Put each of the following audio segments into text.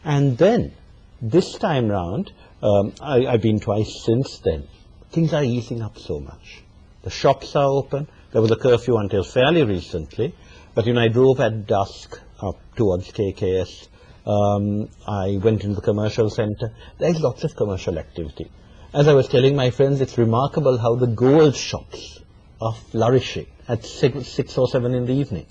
And then, this time round, I've been twice since then, things are easing up so much. The shops are open. There was a curfew until fairly recently, but I drove at dusk up towards KKS. I went into the commercial center. There's lots of commercial activity. As I was telling my friends, it's remarkable how the gold shops are flourishing at 6 or 7 in the evening.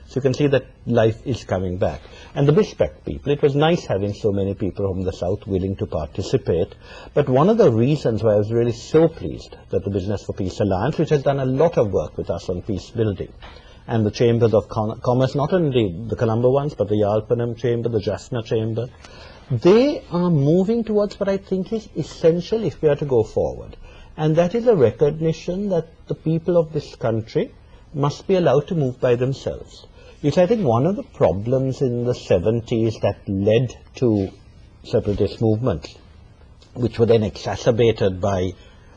So you can see that life is coming back. And the Bishpak people, it was nice having so many people from the south willing to participate. But one of the reasons why I was really so pleased that the Business for Peace Alliance, which has done a lot of work with us on peace building, and the chambers of commerce, not only the Colombo ones, but the Yalpanam chamber, the Jaffna chamber, they are moving towards what I think is essential if we are to go forward. And that is a recognition that the people of this country must be allowed to move by themselves. It's, I think, one of the problems in the 70s that led to separatist movements, which were then exacerbated by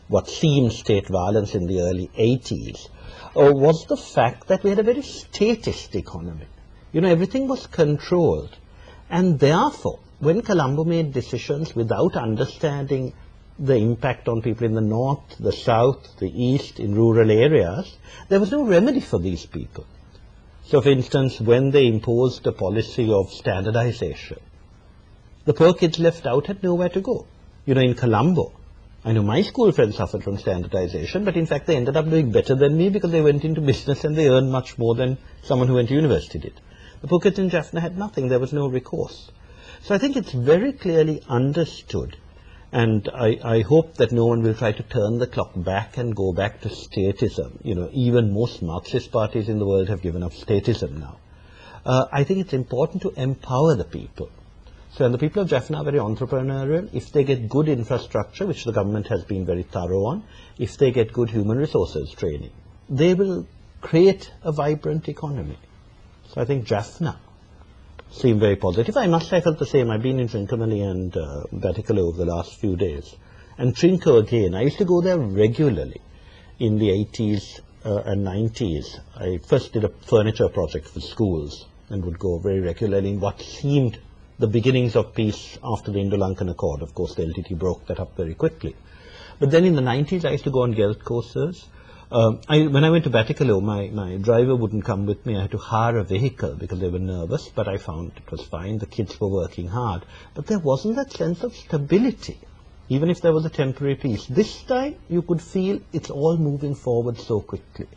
what seemed state violence in the early 80s, was the fact that we had a very statist economy. Everything was controlled. And therefore, when Colombo made decisions without understanding the impact on people in the north, the south, the east, in rural areas, there was no remedy for these people. So, for instance, when they imposed a policy of standardization, the poor kids left out had nowhere to go. In Colombo, I know my school friends suffered from standardization, but in fact they ended up doing better than me because they went into business and they earned much more than someone who went to university did. The poor kids in Jaffna had nothing. There was no recourse. So I think it's very clearly understood, and I hope that no one will try to turn the clock back and go back to statism. Even most Marxist parties in the world have given up statism now. I think it's important to empower the people. So, and the people of Jaffna are very entrepreneurial. If they get good infrastructure, which the government has been very thorough on, if they get good human resources training, they will create a vibrant economy. So I think Jaffna seemed very positive. I must say I felt the same. I've been in Trincomalee and Batticaloa over the last few days. And Trinco again, I used to go there regularly in the 80s and 90s. I first did a furniture project for schools and would go very regularly in what seemed the beginnings of peace after the Indo-Lankan Accord. Of course, the LTT broke that up very quickly. But then in the 90s, I used to go on Gelt courses. When I went to Batticaloa, my driver wouldn't come with me. I had to hire a vehicle because they were nervous, but I found it was fine. The kids were working hard. But there wasn't that sense of stability, even if there was a temporary peace. This time, you could feel it's all moving forward so quickly.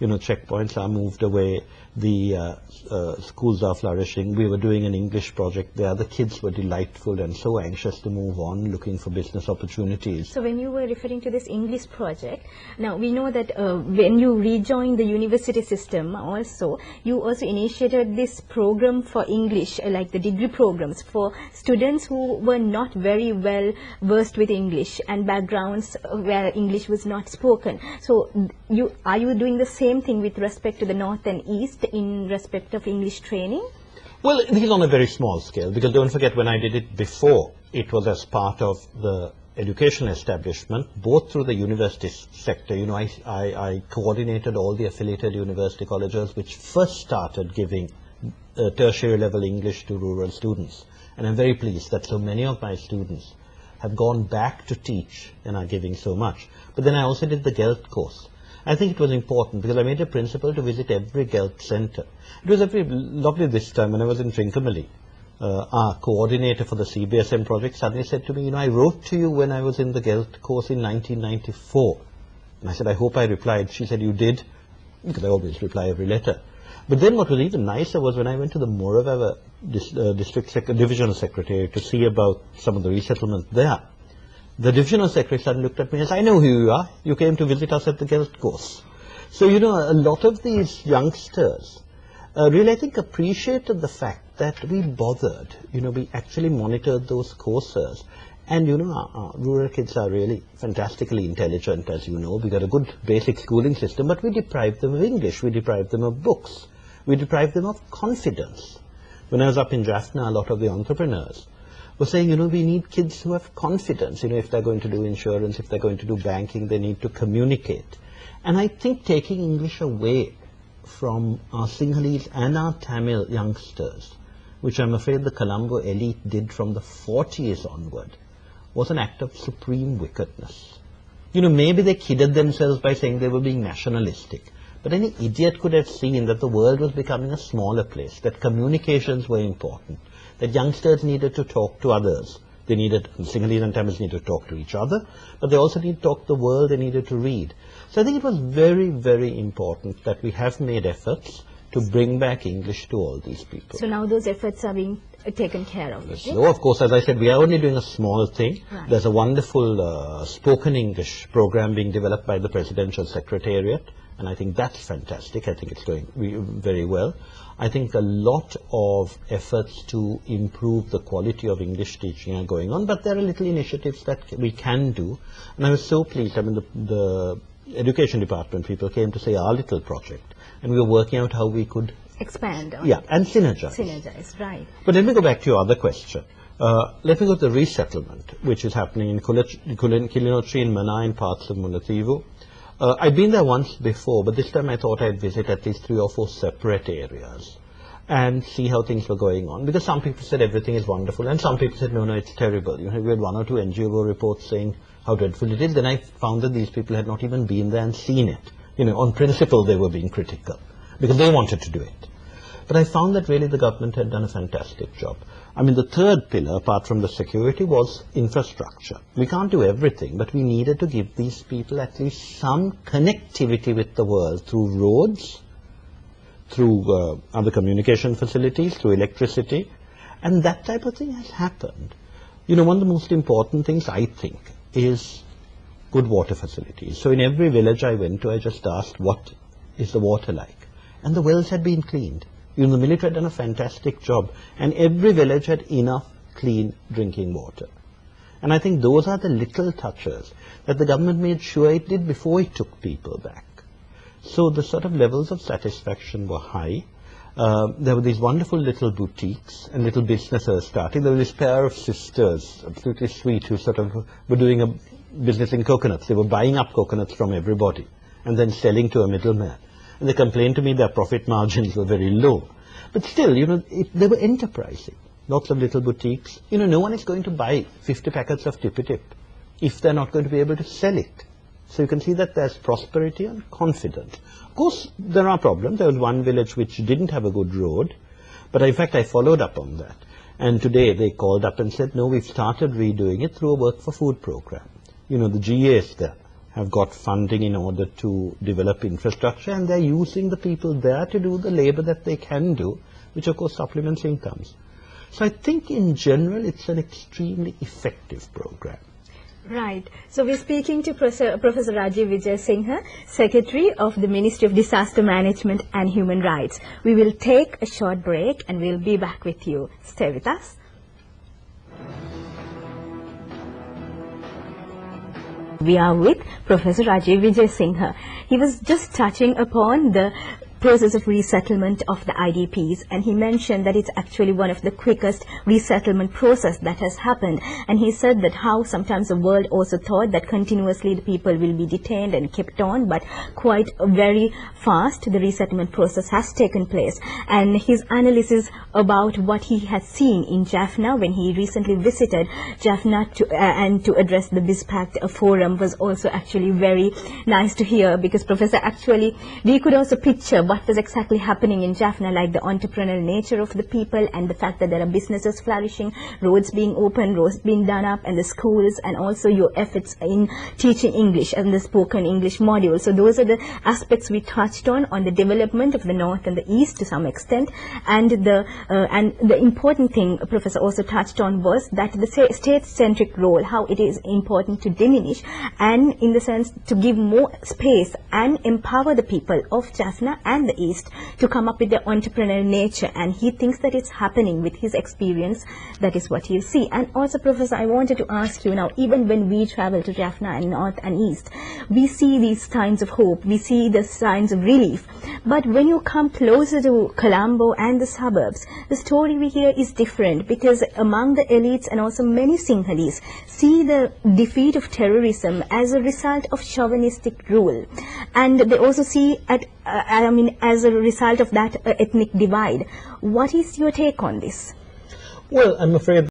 Checkpoints are moved away. The schools are flourishing. We were doing an English project there. The kids were delightful and so anxious to move on, looking for business opportunities. So when you were referring to this English project, now we know that when you rejoined the university system also, you also initiated this program for English, like the degree programs for students who were not very well versed with English and backgrounds where English was not spoken. So are you doing the same thing with respect to the north and east in respect of English training? Well, this is on a very small scale, because don't forget, when I did it before, it was as part of the educational establishment, both through the university sector. I coordinated all the affiliated university colleges which first started giving tertiary level English to rural students. And I'm very pleased that so many of my students have gone back to teach and are giving so much. But then I also did the Gelt course. I think it was important because I made a principle to visit every Gelt center. It was very lovely this time when I was in Trincomalee. Our coordinator for the CBSM project suddenly said to me, I wrote to you when I was in the Gelt course in 1994. And I said, I hope I replied. She said, you did, because I always reply every letter. But then what was even nicer was when I went to the Moravava divisional secretary to see about some of the resettlement there. The divisional secretary suddenly looked at me and said, I know who you are. You came to visit us at the Gelt course. So, a lot of these youngsters really, I think, appreciated the fact that we bothered. We actually monitored those courses. And, our rural kids are really fantastically intelligent, as you know. We got a good basic schooling system, but we deprived them of English. We deprived them of books. We deprived them of confidence. When I was up in Jaffna, a lot of the entrepreneurs were saying, we need kids who have confidence. If they're going to do insurance, if they're going to do banking, they need to communicate. And I think taking English away from our Sinhalese and our Tamil youngsters which I'm afraid the Colombo elite did from the 40s onward, was an act of supreme wickedness. You know, maybe they kidded themselves by saying they were being nationalistic, but any idiot could have seen that the world was becoming a smaller place, that communications were important, that youngsters needed to talk to others. They needed, Sinhalese and Tamils needed to talk to each other, but they also needed to talk to the world, they needed to read. So I think it was very, very important that we have made efforts to bring back English to all these people. So now those efforts are being taken care of. So, of course, as I said, we are only doing a small thing. Right. There's a wonderful spoken English program being developed by the Presidential Secretariat, and I think that's fantastic. I think it's going very well. I think a lot of efforts to improve the quality of English teaching are going on, but there are little initiatives that we can do. And I was so pleased. I mean, the Education Department people came to say our little project, and we were working out how we could expand on and synergize. Synergize, right. But let me go back to your other question. Let me go to the resettlement, which is happening in Kilinochchi, in Mana, and parts of Mullaitivu. I've been there once before, but this time I thought I'd visit at least 3 or 4 separate areas and see how things were going on. Because some people said everything is wonderful, and some people said, no, it's terrible. You know, we had 1 or 2 NGO reports saying how dreadful it is. Then I found that these people had not even been there and seen it. You know, on principle they were being critical, because they wanted to do it. But I found that really the government had done a fantastic job. I mean, the third pillar, apart from the security, was infrastructure. We can't do everything, but we needed to give these people at least some connectivity with the world through roads, through other communication facilities, through electricity, and that type of thing has happened. You know, one of the most important things, I think, is good water facilities. So in every village I went to, I just asked, what is the water like? And the wells had been cleaned. You know, the military had done a fantastic job, and every village had enough clean drinking water. And I think those are the little touches that the government made sure it did before it took people back. So the sort of levels of satisfaction were high. There were these wonderful little boutiques and little businesses starting. There was this pair of sisters, absolutely sweet, who sort of were doing a business in coconuts. They were buying up coconuts from everybody and then selling to a middleman. And they complained to me their profit margins were very low. But still, you know, they were enterprising. Lots of little boutiques. You know, no one is going to buy 50 packets of Tippy-Tip if they're not going to be able to sell it. So you can see that there's prosperity and confidence. Of course, there are problems. There was one village which didn't have a good road. But in fact, I followed up on that. And today they called up and said, no, we've started redoing it through a work for food program. You know, the GAs there have got funding in order to develop infrastructure, and they're using the people there to do the labor that they can do, which of course supplements incomes. So I think in general it's an extremely effective program. Right. So we're speaking to Professor Rajiva Wijesinghe, Secretary of the Ministry of Disaster Management and Human Rights. We will take a short break and we'll be back with you. Stay with us. We are with Professor Rajiva Wijesinghe. He was just touching upon the process of resettlement of the IDPs, and he mentioned that it's actually one of the quickest resettlement process that has happened. And he said that how sometimes the world also thought that continuously the people will be detained and kept on, but quite very fast the resettlement process has taken place. And his analysis about what he has seen in Jaffna when he recently visited Jaffna to address the BizPact forum was also actually very nice to hear, because Professor, actually we could also picture what was exactly happening in Jaffna, like the entrepreneurial nature of the people and the fact that there are businesses flourishing, roads being opened, roads being done up, and the schools, and also your efforts in teaching English and the spoken English module. So those are the aspects we touched on the development of the North and the East to some extent. And the important thing Professor also touched on was that the state-centric role, how it is important to diminish, and in the sense to give more space and empower the people of Jaffna and the East to come up with their entrepreneurial nature. And he thinks that it's happening with his experience. That is what he'll see. And also, Professor, I wanted to ask you now, even when we travel to Jaffna and North and East, we see these signs of hope, we see the signs of relief. But when you come closer to Colombo and the suburbs, the story we hear is different, because among the elites and also many Sinhalese see the defeat of terrorism as a result of chauvinistic rule. And they also see at I mean, as a result of that ethnic divide. What is your take on this? Well, I'm afraid